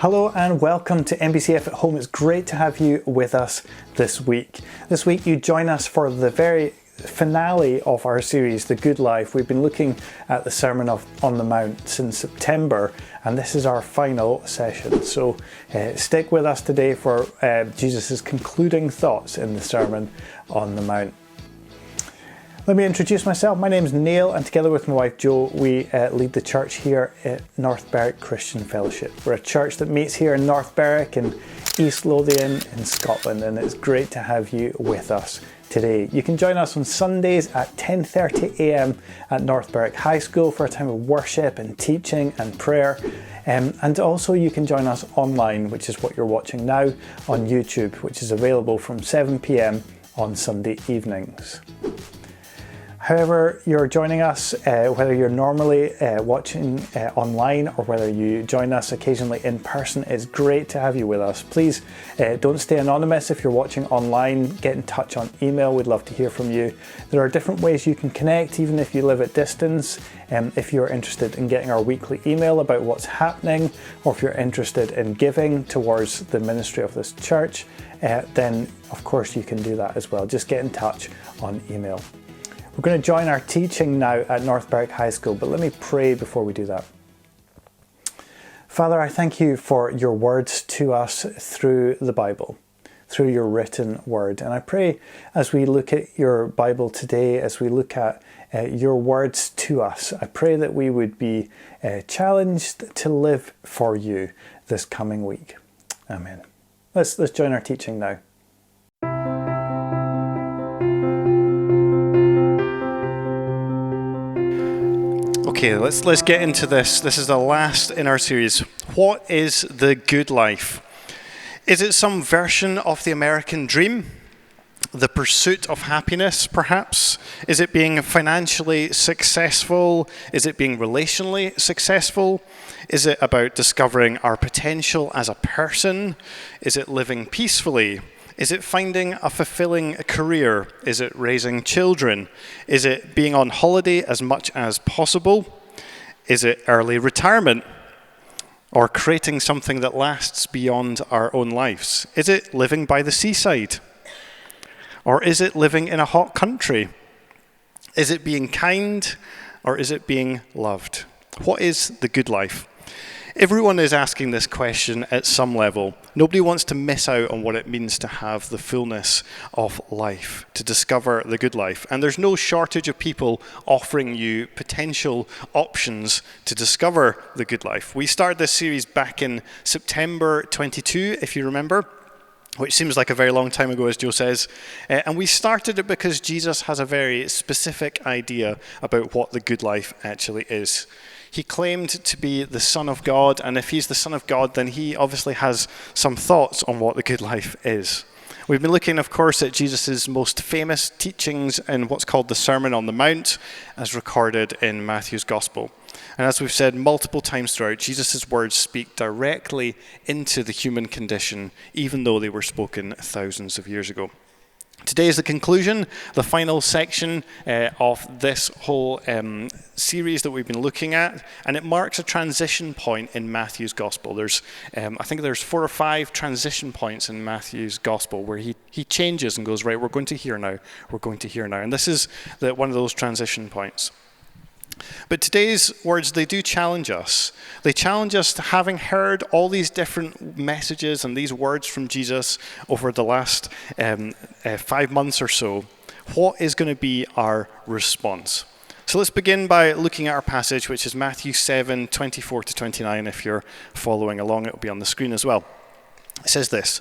Hello and welcome to NBCF at Home. It's great to have you with us this week. This week you join us for the very finale of our series, The Good Life. We've been looking at the Sermon on the Mount since September, and this is our final session. So stick with us today for Jesus' concluding thoughts in the Sermon on the Mount. Let me introduce myself. My name is Neil, and together with my wife Jo, we lead the church here at North Berwick Christian Fellowship. We're a church that meets here in North Berwick in East Lothian in Scotland, and it's great to have you with us today. You can join us on Sundays at 10:30 a.m. at North Berwick High School for a time of worship and teaching and prayer. And also you can join us online, which is what you're watching now, on YouTube, which is available from 7 p.m. on Sunday evenings. However you're joining us, whether you're normally watching online or whether you join us occasionally in person, it's great to have you with us. Please don't stay anonymous if you're watching online. Get in touch on email. We'd love to hear from you. There are different ways you can connect, even if you live at distance. If you're interested in getting our weekly email about what's happening, or if you're interested in giving towards the ministry of this church, then of course you can do that as well. Just get in touch on email. We're going to join our teaching now at North Berwick High School, but let me pray before we do that. Father, I thank you for your words to us through the Bible, through your written word. And I pray as we look at your Bible today, as we look at your words to us, I pray that we would be challenged to live for you this coming week. Amen. Let's join our teaching now. Okay, let's get into this. This is the last in our series. What is the good life? Is it some version of the American dream? The pursuit of happiness, perhaps? Is it being financially successful? Is it being relationally successful? Is it about discovering our potential as a person? Is it living peacefully? Is it finding a fulfilling career? Is it raising children? Is it being on holiday as much as possible? Is it early retirement? Or creating something that lasts beyond our own lives? Is it living by the seaside? Or is it living in a hot country? Is it being kind? Or is it being loved? What is the good life? Everyone is asking this question at some level. Nobody wants to miss out on what it means to have the fullness of life, to discover the good life. And there's no shortage of people offering you potential options to discover the good life. We started this series back in September 22, if you remember, which seems like a very long time ago, as Joe says. And we started it because Jesus has a very specific idea about what the good life actually is. He claimed to be the Son of God, and if he's the Son of God, then he obviously has some thoughts on what the good life is. We've been looking, of course, at Jesus' most famous teachings in what's called the Sermon on the Mount, as recorded in Matthew's Gospel. And as we've said multiple times throughout, Jesus' words speak directly into the human condition, even though they were spoken thousands of years ago. Today is the conclusion, the final section of this whole series that we've been looking at, and it marks a transition point in Matthew's Gospel. I think there's 4 or 5 transition points in Matthew's Gospel where he changes and goes, right, we're going to hear now, and this is one of those transition points. But today's words, they do challenge us. They challenge us to, having heard all these different messages and these words from Jesus over the last 5 months or so, what is going to be our response? So let's begin by looking at our passage, which is Matthew 7, 24 to 29. If you're following along, it will be on the screen as well. It says this: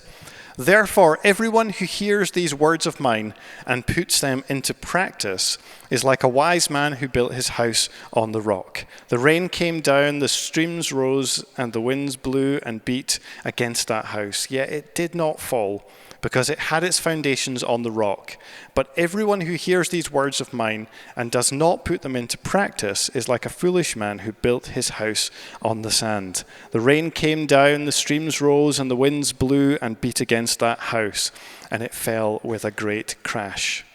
"Therefore, everyone who hears these words of mine and puts them into practice is like a wise man who built his house on the rock. The rain came down, the streams rose, and the winds blew and beat against that house. Yet it did not fall, because it had its foundations on the rock. But everyone who hears these words of mine and does not put them into practice is like a foolish man who built his house on the sand. The rain came down, the streams rose, and the winds blew and beat against that house, and it fell with a great crash."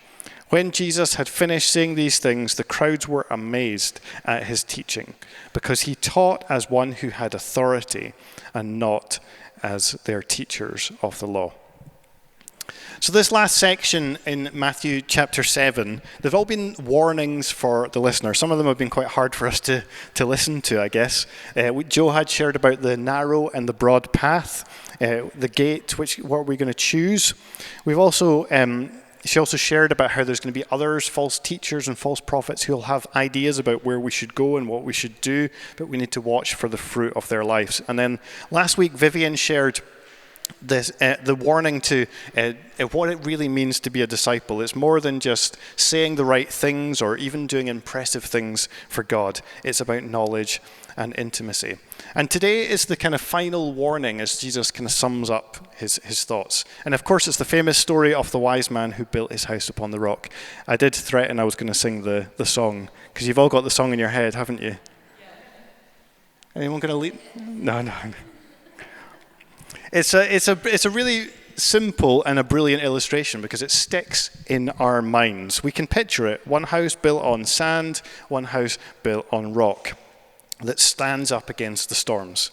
When Jesus had finished saying these things, the crowds were amazed at his teaching, because he taught as one who had authority and not as their teachers of the law. So this last section in Matthew chapter 7, they've all been warnings for the listener. Some of them have been quite hard for us to listen to, I guess. Joe had shared about the narrow and the broad path, the gate, what are we going to choose. We've also, she also shared about how there's going to be others, false teachers and false prophets, who will have ideas about where we should go and what we should do, but we need to watch for the fruit of their lives. And then last week, Vivian shared this, the warning to what it really means to be a disciple. It's more than just saying the right things or even doing impressive things for God. It's about knowledge and intimacy. And today is the kind of final warning as Jesus kind of sums up his thoughts. And of course, it's the famous story of the wise man who built his house upon the rock. I did threaten I was going to sing the song, because you've all got the song in your head, haven't you? Yeah. Anyone going to lead? No. It's a really simple and a brilliant illustration because it sticks in our minds. We can picture it. One house built on sand, one house built on rock that stands up against the storms.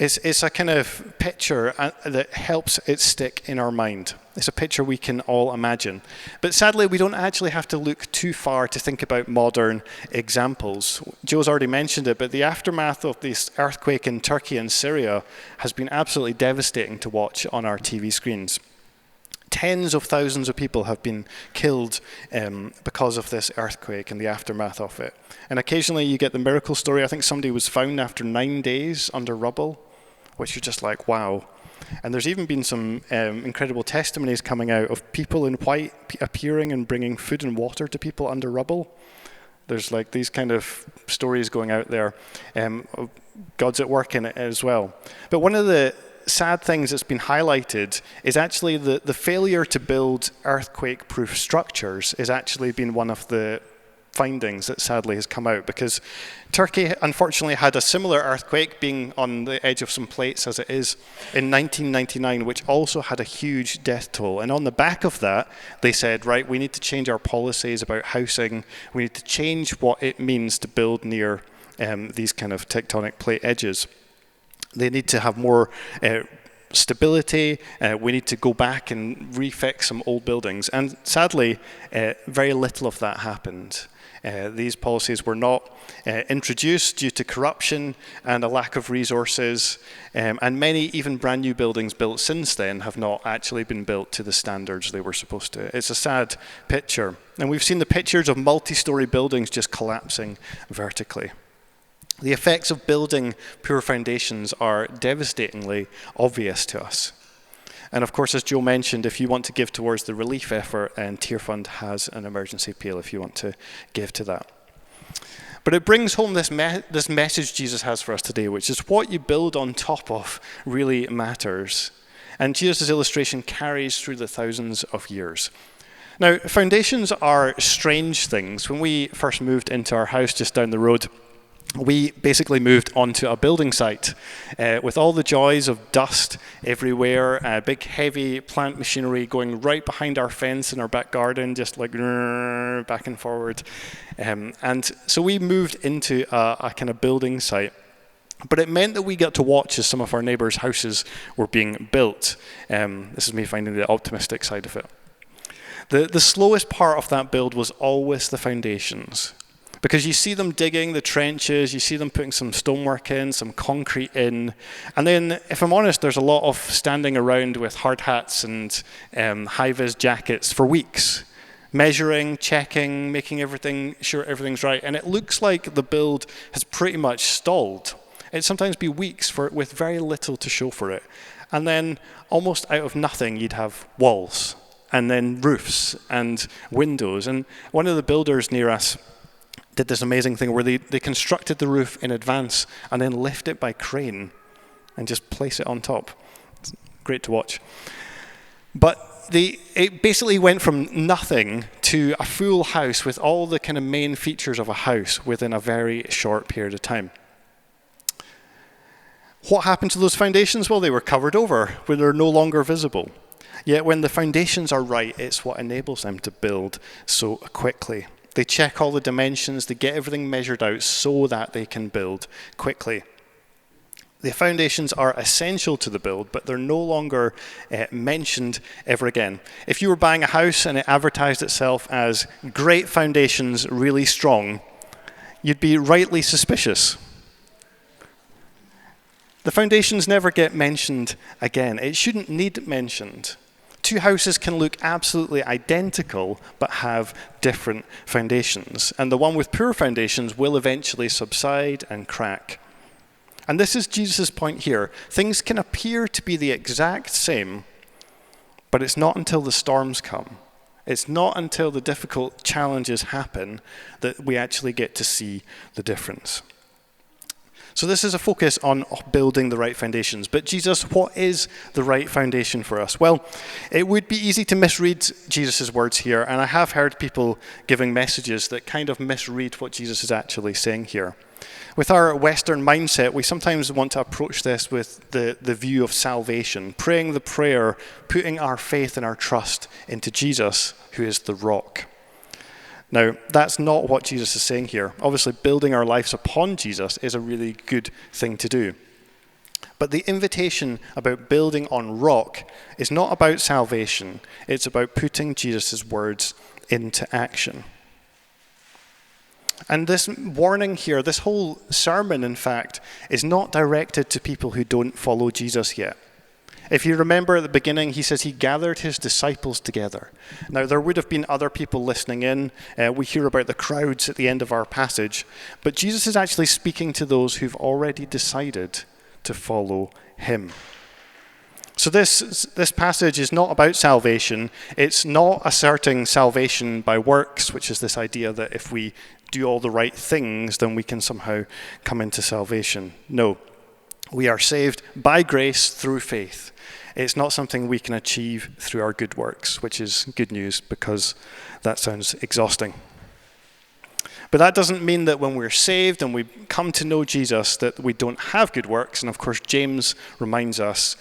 It's a kind of picture that helps it stick in our mind. It's a picture we can all imagine. But sadly, we don't actually have to look too far to think about modern examples. Joe's already mentioned it, but the aftermath of this earthquake in Turkey and Syria has been absolutely devastating to watch on our TV screens. Tens of thousands of people have been killed because of this earthquake and the aftermath of it. And occasionally you get the miracle story. I think somebody was found after 9 days under rubble, which you're just like, wow. And there's even been some incredible testimonies coming out of people in white appearing and bringing food and water to people under rubble. There's like these kind of stories going out there. God's at work in it as well. But one of the sad things that's been highlighted is actually the failure to build earthquake-proof structures is actually been one of the findings that sadly has come out, because Turkey unfortunately had a similar earthquake, being on the edge of some plates as it is, in 1999, which also had a huge death toll. And on the back of that, they said, right, we need to change our policies about housing. We need to change what it means to build near these kind of tectonic plate edges. They need to have more stability. We need to go back and refix some old buildings. And sadly, very little of that happened. These policies were not introduced due to corruption and a lack of resources. And many even brand new buildings built since then have not actually been built to the standards they were supposed to. It's a sad picture. And we've seen the pictures of multi-story buildings just collapsing vertically. The effects of building poor foundations are devastatingly obvious to us. And of course, as Joe mentioned, if you want to give towards the relief effort, Tier Fund has an emergency appeal if you want to give to that. But it brings home this message Jesus has for us today, which is what you build on top of really matters. And Jesus' illustration carries through the thousands of years. Now, foundations are strange things. When we first moved into our house just down the road, we basically moved onto a building site with all the joys of dust everywhere, big heavy plant machinery going right behind our fence in our back garden, just like back and forward. And so we moved into a kind of building site. But it meant that we got to watch as some of our neighbours' houses were being built. This is me finding the optimistic side of it. The slowest part of that build was always the foundations. Because you see them digging the trenches, you see them putting some stonework in, some concrete in. And then, if I'm honest, there's a lot of standing around with hard hats and high-vis jackets for weeks, measuring, checking, making sure everything's right. And it looks like the build has pretty much stalled. It'd sometimes be weeks with very little to show for it. And then, almost out of nothing, you'd have walls, and then roofs and windows. And one of the builders near us did this amazing thing where they constructed the roof in advance and then lift it by crane and just place it on top. It's great to watch. But it basically went from nothing to a full house with all the kind of main features of a house within a very short period of time. What happened to those foundations? Well, they were covered over, where they're no longer visible. Yet when the foundations are right, it's what enables them to build so quickly. They check all the dimensions, they get everything measured out so that they can build quickly. The foundations are essential to the build, but they're no longer mentioned ever again. If you were buying a house and it advertised itself as great foundations, really strong, you'd be rightly suspicious. The foundations never get mentioned again. It shouldn't need mentioned. Two houses can look absolutely identical, but have different foundations. And the one with poor foundations will eventually subside and crack. And this is Jesus' point here. Things can appear to be the exact same, but it's not until the storms come. It's not until the difficult challenges happen that we actually get to see the difference. So this is a focus on building the right foundations. But Jesus, what is the right foundation for us? Well, it would be easy to misread Jesus' words here, and I have heard people giving messages that kind of misread what Jesus is actually saying here. With our Western mindset, we sometimes want to approach this with the view of salvation, praying the prayer, putting our faith and our trust into Jesus, who is the rock. Now, that's not what Jesus is saying here. Obviously, building our lives upon Jesus is a really good thing to do. But the invitation about building on rock is not about salvation. It's about putting Jesus' words into action. And this warning here, this whole sermon, in fact, is not directed to people who don't follow Jesus yet. If you remember at the beginning, he says he gathered his disciples together. Now, there would have been other people listening in. We hear about the crowds at the end of our passage. But Jesus is actually speaking to those who've already decided to follow him. So this passage is not about salvation. It's not asserting salvation by works, which is this idea that if we do all the right things, then we can somehow come into salvation. No, we are saved by grace through faith. It's not something we can achieve through our good works, which is good news because that sounds exhausting. But that doesn't mean that when we're saved and we come to know Jesus that we don't have good works. And of course, James reminds us,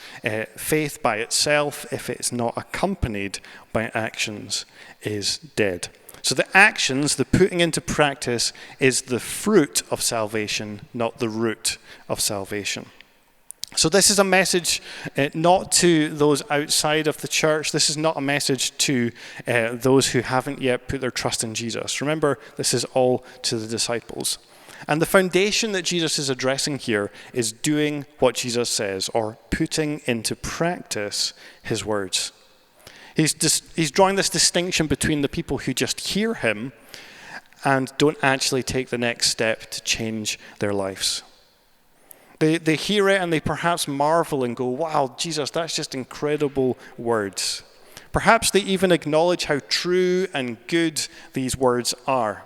faith by itself, if it's not accompanied by actions, is dead. So the actions, the putting into practice, is the fruit of salvation, not the root of salvation. So this is a message not to those outside of the church. This is not a message to those who haven't yet put their trust in Jesus. Remember, this is all to the disciples. And the foundation that Jesus is addressing here is doing what Jesus says, or putting into practice his words. He's drawing this distinction between the people who just hear him and don't actually take the next step to change their lives. They hear it and they perhaps marvel and go, wow, Jesus, that's just incredible words. Perhaps they even acknowledge how true and good these words are.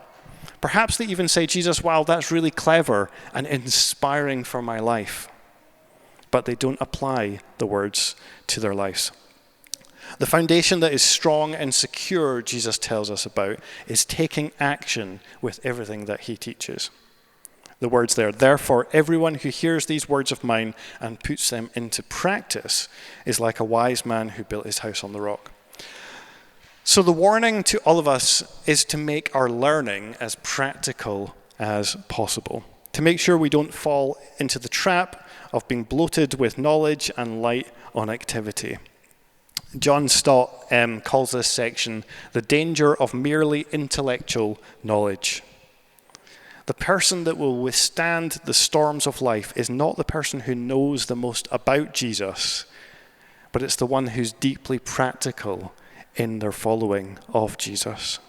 Perhaps they even say, Jesus, wow, that's really clever and inspiring for my life. But they don't apply the words to their lives. The foundation that is strong and secure, Jesus tells us about, is taking action with everything that he teaches. The words there, therefore, everyone who hears these words of mine and puts them into practice is like a wise man who built his house on the rock. So the warning to all of us is to make our learning as practical as possible, to make sure we don't fall into the trap of being bloated with knowledge and light on activity. John Stott calls this section the danger of merely intellectual knowledge. The person that will withstand the storms of life is not the person who knows the most about Jesus, but it's the one who's deeply practical in their following of Jesus.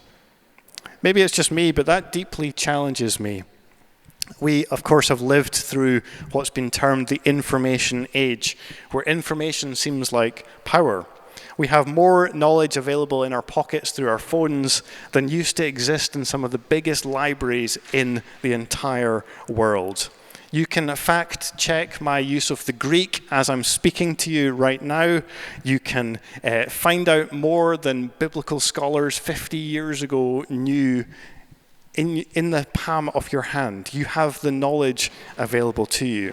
Maybe it's just me, but that deeply challenges me. We, of course, have lived through what's been termed the information age, where information seems like power. We have more knowledge available in our pockets through our phones than used to exist in some of the biggest libraries in the entire world. You can fact check my use of the Greek as I'm speaking to you right now. You can find out more than biblical scholars 50 years ago knew in the palm of your hand. You have the knowledge available to you.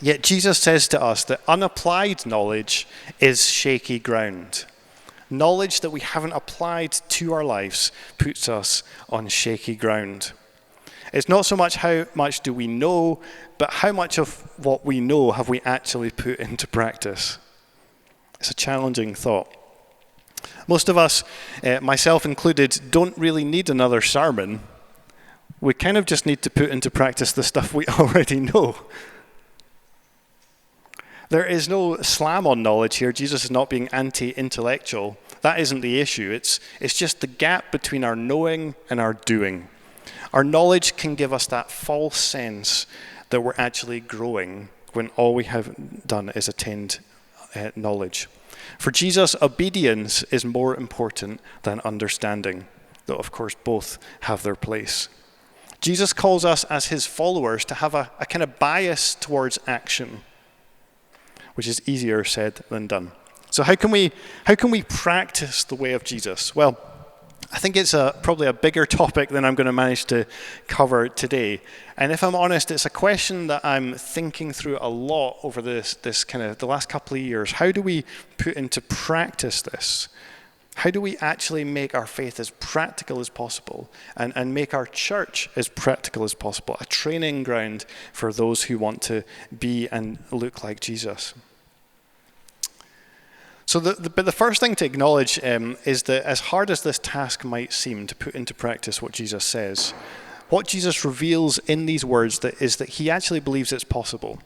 Yet Jesus says to us that unapplied knowledge is shaky ground. Knowledge that we haven't applied to our lives puts us on shaky ground. It's not so much how much do we know, but how much of what we know have we actually put into practice. It's a challenging thought. Most of us, myself included, don't really need another sermon. We kind of just need to put into practice the stuff we already know. There is no slam on knowledge here. Jesus is not being anti-intellectual. That isn't the issue. It's just the gap between our knowing and our doing. Our knowledge can give us that false sense that we're actually growing when all we have done is attained knowledge. For Jesus, obedience is more important than understanding, though of course both have their place. Jesus calls us as his followers to have a kind of bias towards action, which is easier said than done. So how can we practice the way of Jesus? Well, I think it's probably a bigger topic than I'm going to manage to cover today. And if I'm honest, it's a question that I'm thinking through a lot over this kind of the last couple of years. How do we put into practice this? How do we actually make our faith as practical as possible and make our church as practical as possible, a training ground for those who want to be and look like Jesus? So the first thing to acknowledge is that as hard as this task might seem to put into practice what Jesus says, what Jesus reveals in these words is that he actually believes it's possible.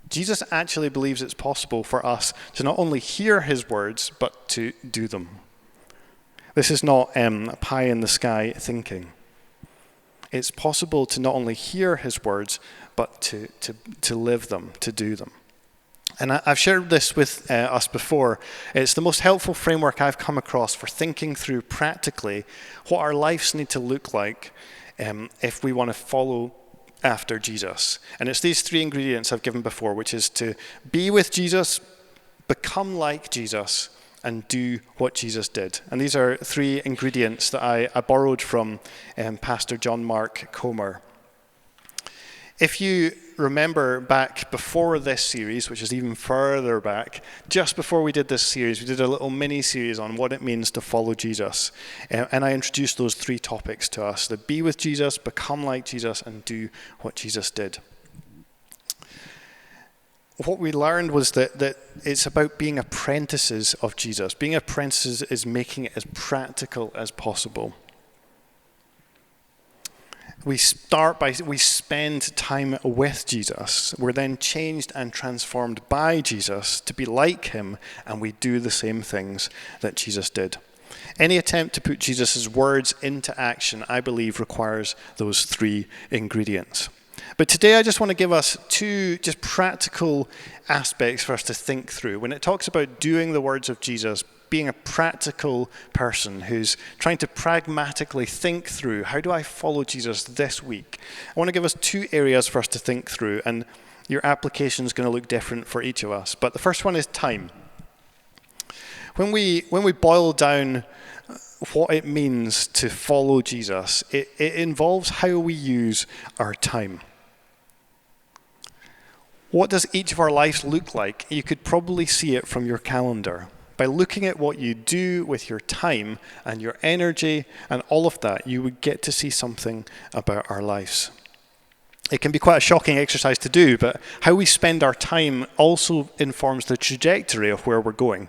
Jesus actually believes it's possible for us to not only hear his words, but to do them. This is not pie in the sky thinking. It's possible to not only hear his words, but to live them, to do them. And I've shared this with us before. It's the most helpful framework I've come across for thinking through practically what our lives need to look like if we want to follow after Jesus. And it's these three ingredients I've given before, which is to be with Jesus, become like Jesus, and do what Jesus did. And these are three ingredients that I borrowed from Pastor John Mark Comer. If you remember back before this series, which is even further back, just before we did this series, we did a little mini-series on what it means to follow Jesus. And I introduced those three topics to us: the be with Jesus, become like Jesus, and do what Jesus did. What we learned was that it's about being apprentices of Jesus. Being apprentices is making it as practical as possible. We spend time with Jesus. We're then changed and transformed by Jesus to be like him, and we do the same things that Jesus did. Any attempt to put Jesus' words into action, I believe, requires those three ingredients. But today I just want to give us two just practical aspects for us to think through. When it talks about doing the words of Jesus, being a practical person who's trying to pragmatically think through, how do I follow Jesus this week? I want to give us two areas for us to think through, and your application is going to look different for each of us. But the first one is time. When we boil down what it means to follow Jesus, it involves how we use our time. What does each of our lives look like? You could probably see it from your calendar. By looking at what you do with your time and your energy and all of that, you would get to see something about our lives. It can be quite a shocking exercise to do, but how we spend our time also informs the trajectory of where we're going.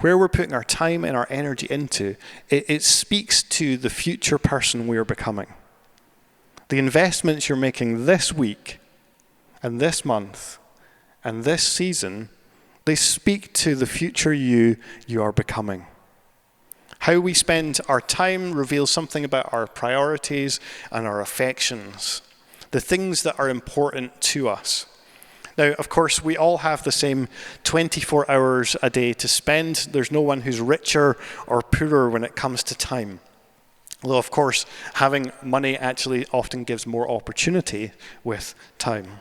Where we're putting our time and our energy into, it speaks to the future person we are becoming. The investments you're making this week and this month and this season, they speak to the future you are becoming. How we spend our time reveals something about our priorities and our affections, the things that are important to us. Now, of course, we all have the same 24 hours a day to spend. There's no one who's richer or poorer when it comes to time. Although, of course, having money actually often gives more opportunity with time.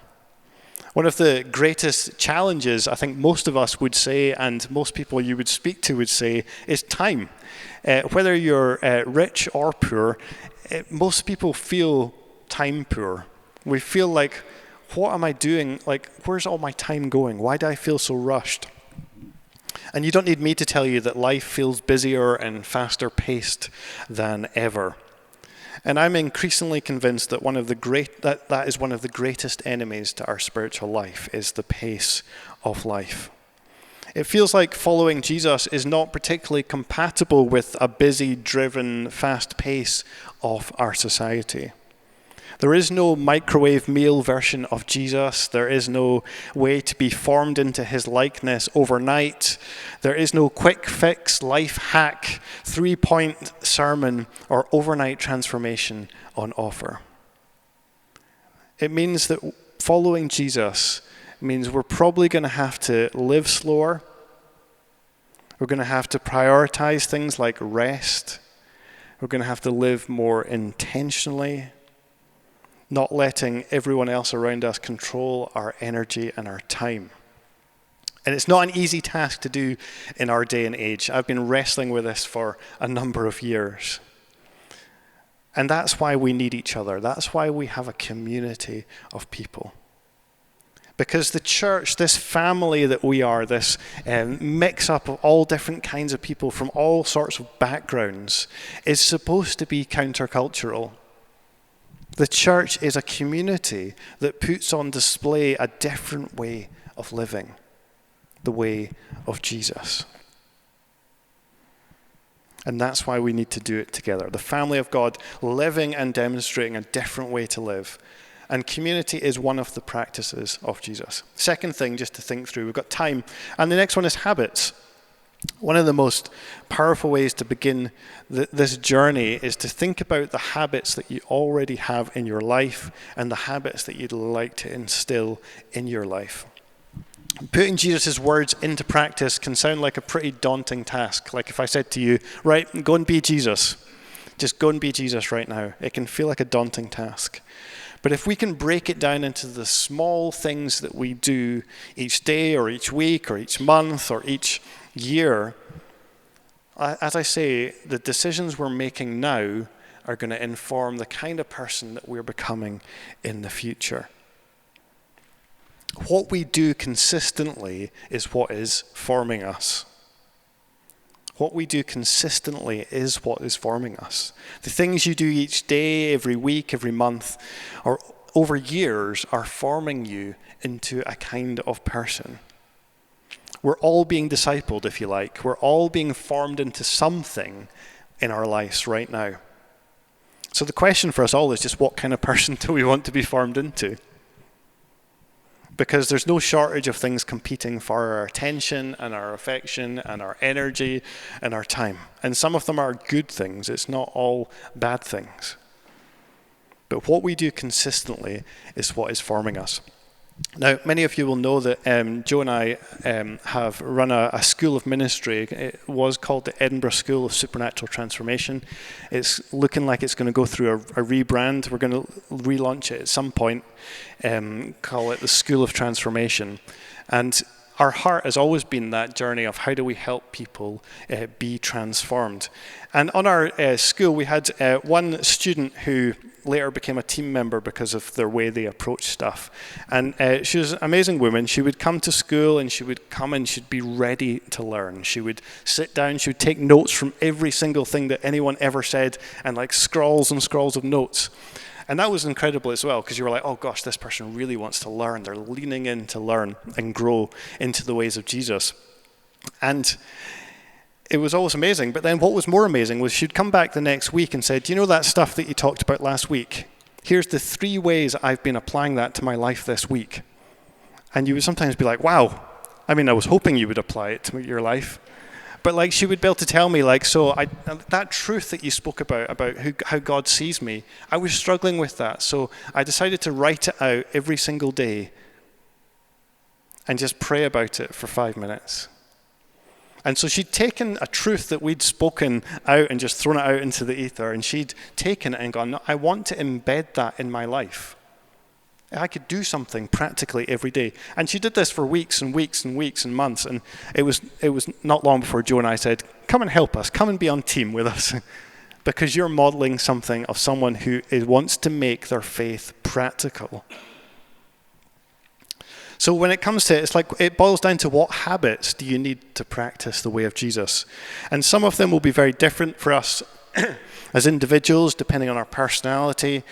One of the greatest challenges, I think most of us would say, and most people you would speak to would say, is time. Whether you're rich or poor, most people feel time poor. We feel like, what am I doing? Like, where's all my time going? Why do I feel so rushed? And you don't need me to tell you that life feels busier and faster paced than ever. And I'm increasingly convinced that that is one of the greatest enemies to our spiritual life, is the pace of life. It feels like following Jesus is not particularly compatible with a busy, driven, fast pace of our society. There is no microwave meal version of Jesus. There is no way to be formed into his likeness overnight. There is no quick fix, life hack, 3-point sermon, or overnight transformation on offer. It means that following Jesus means we're probably going to have to live slower. We're going to have to prioritize things like rest. We're going to have to live more intentionally, not letting everyone else around us control our energy and our time. And it's not an easy task to do in our day and age. I've been wrestling with this for a number of years. And that's why we need each other. That's why we have a community of people. Because the church, this family that we are, this mix-up of all different kinds of people from all sorts of backgrounds, is supposed to be countercultural. The church is a community that puts on display a different way of living, the way of Jesus. And that's why we need to do it together. The family of God living and demonstrating a different way to live. And community is one of the practices of Jesus. Second thing, just to think through, we've got time. And the next one is habits. One of the most powerful ways to begin this journey is to think about the habits that you already have in your life and the habits that you'd like to instill in your life. Putting Jesus' words into practice can sound like a pretty daunting task. Like if I said to you, right, go and be Jesus. Just go and be Jesus right now. It can feel like a daunting task. But if we can break it down into the small things that we do each day or each week or each month or each year, as I say, the decisions we're making now are going to inform the kind of person that we're becoming in the future. What we do consistently is what is forming us. What we do consistently is what is forming us. The things you do each day, every week, every month, or over years are forming you into a kind of person. We're all being discipled, if you like. We're all being formed into something in our lives right now. So the question for us all is just, what kind of person do we want to be formed into? Because there's no shortage of things competing for our attention and our affection and our energy and our time. And some of them are good things. It's not all bad things. But what we do consistently is what is forming us. Now, many of you will know that Joe and I have run a school of ministry. It was called the Edinburgh School of Supernatural Transformation. It's looking like it's going to go through a rebrand. We're going to relaunch it at some point, call it the School of Transformation. And our heart has always been that journey of how do we help people be transformed. And on our school, we had one student who later became a team member because of their way they approach stuff. And she was an amazing woman. She would come to school and she would come and she'd be ready to learn. She would sit down, she would take notes from every single thing that anyone ever said and like scrolls and scrolls of notes. And that was incredible as well, because you were like, oh gosh, this person really wants to learn. They're leaning in to learn and grow into the ways of Jesus. And it was always amazing. But then what was more amazing was she'd come back the next week and said, do you know that stuff that you talked about last week? Here's the 3 ways I've been applying that to my life this week. And you would sometimes be like, wow. I mean, I was hoping you would apply it to your life. But like she would be able to tell me, like, so that truth that you spoke about how God sees me, I was struggling with that. So I decided to write it out every single day and just pray about it for 5 minutes. And so she'd taken a truth that we'd spoken out and just thrown it out into the ether, and she'd taken it and gone, no, I want to embed that in my life. I could do something practically every day. And she did this for weeks and weeks and weeks and months. And it was not long before Joe and I said, come and help us. Come and be on team with us. Because you're modeling something of someone who wants to make their faith practical. So when it comes to it, it's like it boils down to what habits do you need to practice the way of Jesus. And some of them will be very different for us as individuals, depending on our personality.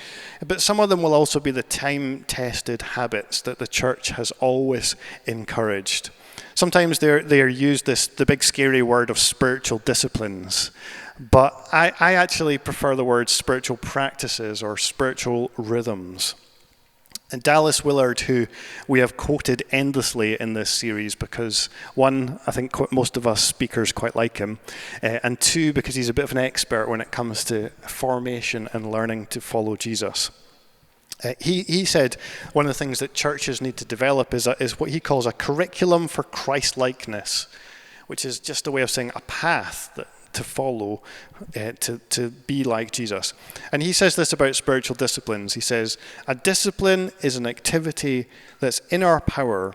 But some of them will also be the time-tested habits that the church has always encouraged. Sometimes they are used the big scary word of spiritual disciplines. But I actually prefer the word spiritual practices or spiritual rhythms. And Dallas Willard, who we have quoted endlessly in this series because, one, I think most of us speakers quite like him, and two, because he's a bit of an expert when it comes to formation and learning to follow Jesus. He said one of the things that churches need to develop is what he calls a curriculum for Christ-likeness, which is just a way of saying a path to follow, to be like Jesus. And he says this about spiritual disciplines. He says, a discipline is an activity that's in our power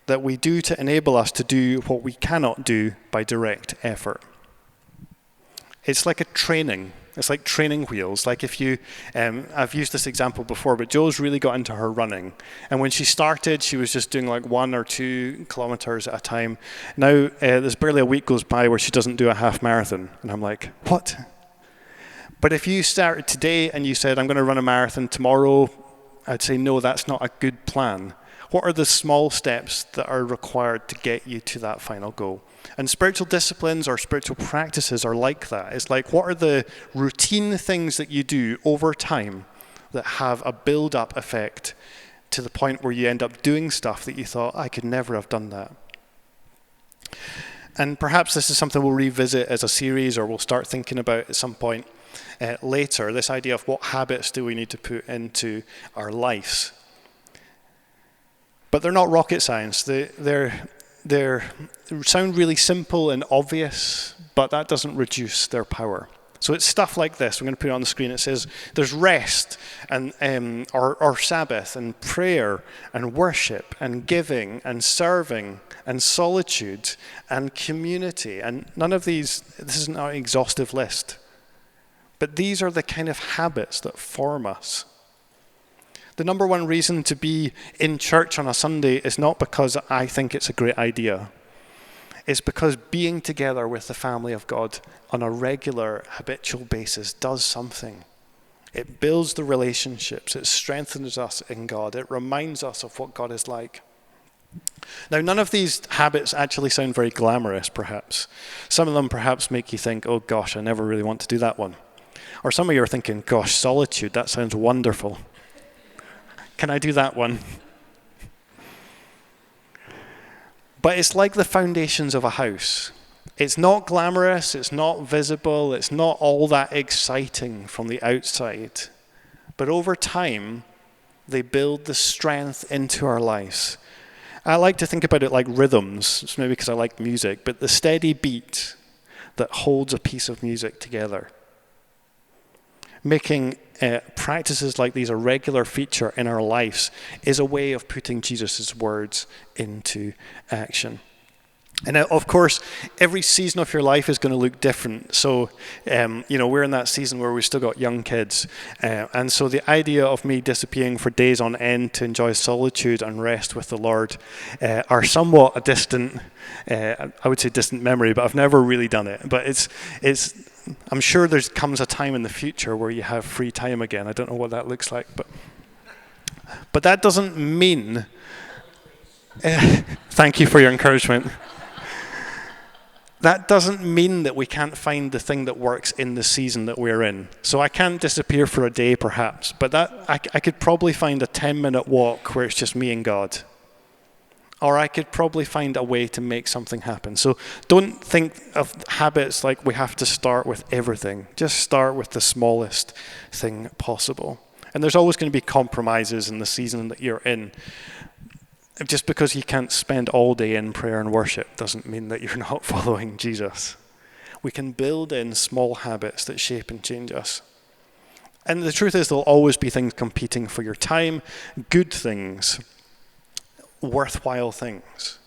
that we do to enable us to do what we cannot do by direct effort. It's like a training. It's like training wheels. Like if you, I've used this example before, but Joe's really got into her running. And when she started, she was just doing like 1 or 2 kilometers at a time. Now, there's barely a week goes by where she doesn't do a half marathon. And I'm like, what? But if you started today and you said, I'm going to run a marathon tomorrow, I'd say, no, that's not a good plan. What are the small steps that are required to get you to that final goal? And spiritual disciplines or spiritual practices are like that. It's like, what are the routine things that you do over time that have a build-up effect to the point where you end up doing stuff that you thought, I could never have done that. And perhaps this is something we'll revisit as a series or we'll start thinking about at some point later, this idea of what habits do we need to put into our lives. But they're not rocket science. They sound really simple and obvious, but that doesn't reduce their power. So it's stuff like this. We're going to put it on the screen. It says there's rest and or Sabbath and prayer and worship and giving and serving and solitude and community. And none of these, this isn't an exhaustive list. But these are the kind of habits that form us. The number one reason to be in church on a Sunday is not because I think it's a great idea. It's because being together with the family of God on a regular, habitual basis does something. It builds the relationships. It strengthens us in God. It reminds us of what God is like. Now, none of these habits actually sound very glamorous, perhaps. Some of them perhaps make you think, oh gosh, I never really want to do that one. Or some of you are thinking, gosh, solitude, that sounds wonderful. Can I do that one? But it's like the foundations of a house. It's not glamorous, it's not visible, it's not all that exciting from the outside. But over time, they build the strength into our lives. I like to think about it like rhythms. It's maybe because I like music, but the steady beat that holds a piece of music together. Making practices like these a regular feature in our lives is a way of putting Jesus' words into action. And of course, every season of your life is going to look different. So, we're in that season where we've still got young kids. And so the idea of me disappearing for days on end to enjoy solitude and rest with the Lord are somewhat a distant, I would say distant memory, but I've never really done it. But I'm sure there comes a time in the future where you have free time again. I don't know what that looks like, but that doesn't mean. Thank you for your encouragement. That doesn't mean that we can't find the thing that works in the season that we're in. So I can't disappear for a day, perhaps, but I could probably find a 10-minute walk where it's just me and God. Or I could probably find a way to make something happen. So don't think of habits like we have to start with everything. Just start with the smallest thing possible. And there's always going to be compromises in the season that you're in. Just because you can't spend all day in prayer and worship doesn't mean that you're not following Jesus. We can build in small habits that shape and change us. And the truth is there'll always be things competing for your time, good things, worthwhile things.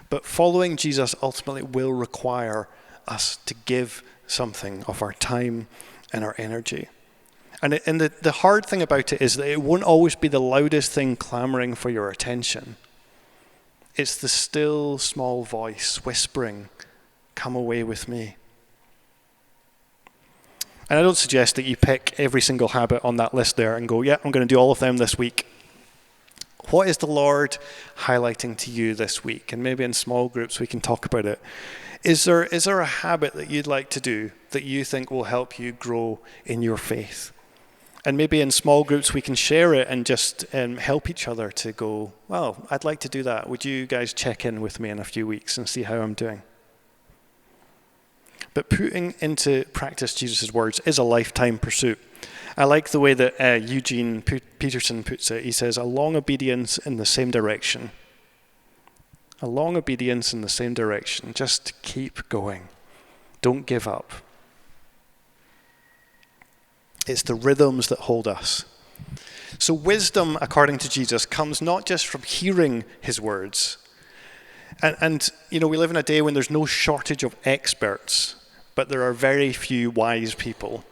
But following Jesus ultimately will require us to give something of our time and our energy. And the hard thing about it is that it won't always be the loudest thing clamoring for your attention. It's the still small voice whispering, "Come away with me." And I don't suggest that you pick every single habit on that list there and go, yeah, I'm going to do all of them this week. What is the Lord highlighting to you this week? And maybe in small groups we can talk about it. Is there a habit that you'd like to do that you think will help you grow in your faith? And maybe in small groups we can share it and just help each other to go, well, I'd like to do that. Would you guys check in with me in a few weeks and see how I'm doing? But putting into practice Jesus' words is a lifetime pursuit. I like the way that Eugene Peterson puts it. He says, a long obedience in the same direction. A long obedience in the same direction. Just keep going. Don't give up. It's the rhythms that hold us. So wisdom, according to Jesus, comes not just from hearing his words. And we live in a day when there's no shortage of experts, but there are very few wise people.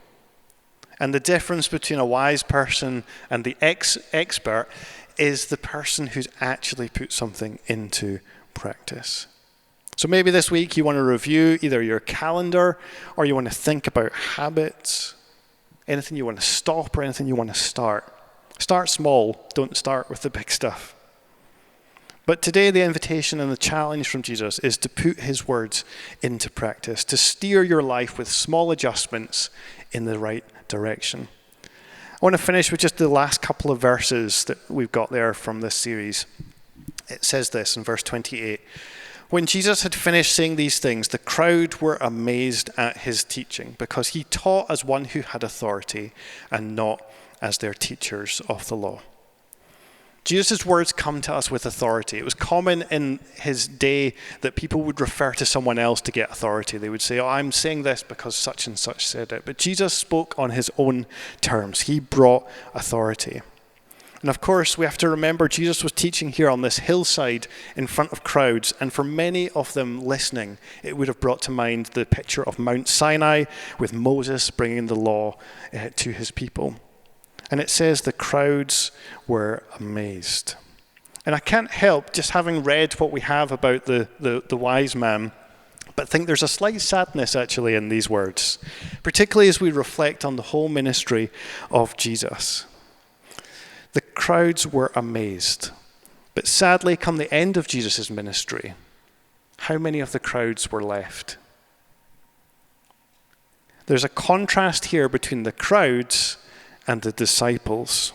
And the difference between a wise person and the expert is the person who's actually put something into practice. So maybe this week you want to review either your calendar or you want to think about habits, anything you want to stop or anything you want to start. Start small, don't start with the big stuff. But today the invitation and the challenge from Jesus is to put his words into practice, to steer your life with small adjustments in the right direction. I want to finish with just the last couple of verses that we've got there from this series. It says this in verse 28. When Jesus had finished saying these things, the crowd were amazed at his teaching because he taught as one who had authority and not as their teachers of the law. Jesus' words come to us with authority. It was common in his day that people would refer to someone else to get authority. They would say, I'm saying this because such and such said it. But Jesus spoke on his own terms. He brought authority. And of course, we have to remember Jesus was teaching here on this hillside in front of crowds. And for many of them listening, it would have brought to mind the picture of Mount Sinai with Moses bringing the law to his people. And it says the crowds were amazed. And I can't help, just having read what we have about the wise man, but think there's a slight sadness actually in these words, particularly as we reflect on the whole ministry of Jesus. The crowds were amazed. But sadly, come the end of Jesus' ministry, how many of the crowds were left? There's a contrast here between the crowds and the disciples.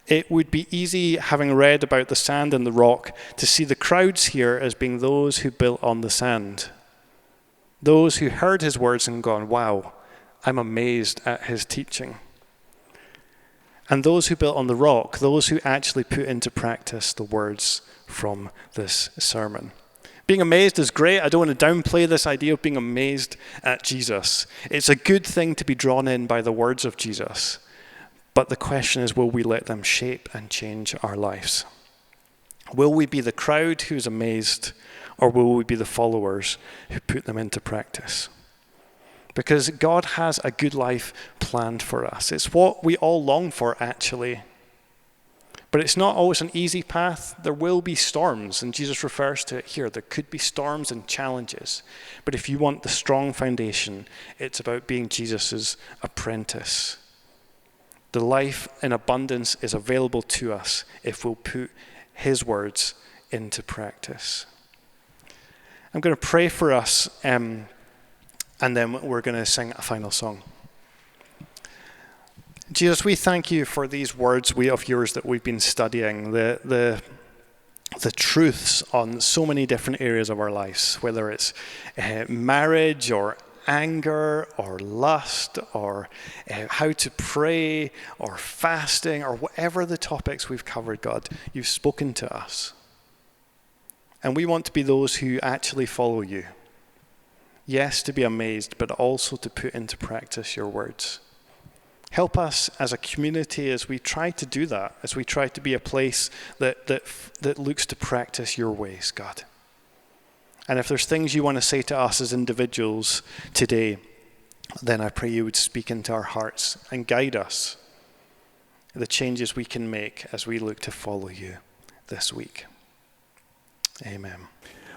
It would be easy, having read about the sand and the rock, to see the crowds here as being those who built on the sand. Those who heard his words and gone, wow, I'm amazed at his teaching. And those who built on the rock, those who actually put into practice the words from this sermon. Being amazed is great. I don't want to downplay this idea of being amazed at Jesus. It's a good thing to be drawn in by the words of Jesus. But the question is, will we let them shape and change our lives? Will we be the crowd who's amazed, or will we be the followers who put them into practice? Because God has a good life planned for us. It's what we all long for, actually. But it's not always an easy path. There will be storms, and Jesus refers to it here. There could be storms and challenges. But if you want the strong foundation, it's about being Jesus' apprentice. The life in abundance is available to us if we'll put his words into practice. I'm going to pray for us, and then we're going to sing a final song. Jesus, we thank you for these words of yours that we've been studying, the truths on so many different areas of our lives, whether it's marriage or anger or lust or how to pray or fasting or whatever the topics we've covered, God, you've spoken to us. And we want to be those who actually follow you. Yes, to be amazed, but also to put into practice your words. Help us as a community as we try to do that, as we try to be a place that looks to practice your ways, God. And if there's things you want to say to us as individuals today, then I pray you would speak into our hearts and guide us, the changes we can make as we look to follow you. this week. Amen.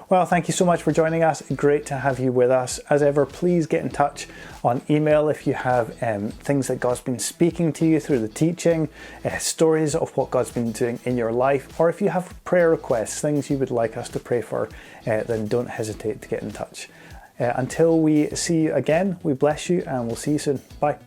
Well, thank you so much for joining us. Great to have you with us. As ever, please get in touch on email if you have things that God's been speaking to you through the teaching, stories of what God's been doing in your life, or if you have prayer requests, things you would like us to pray for, then don't hesitate to get in touch. Until we see you again, we bless you and we'll see you soon. Bye.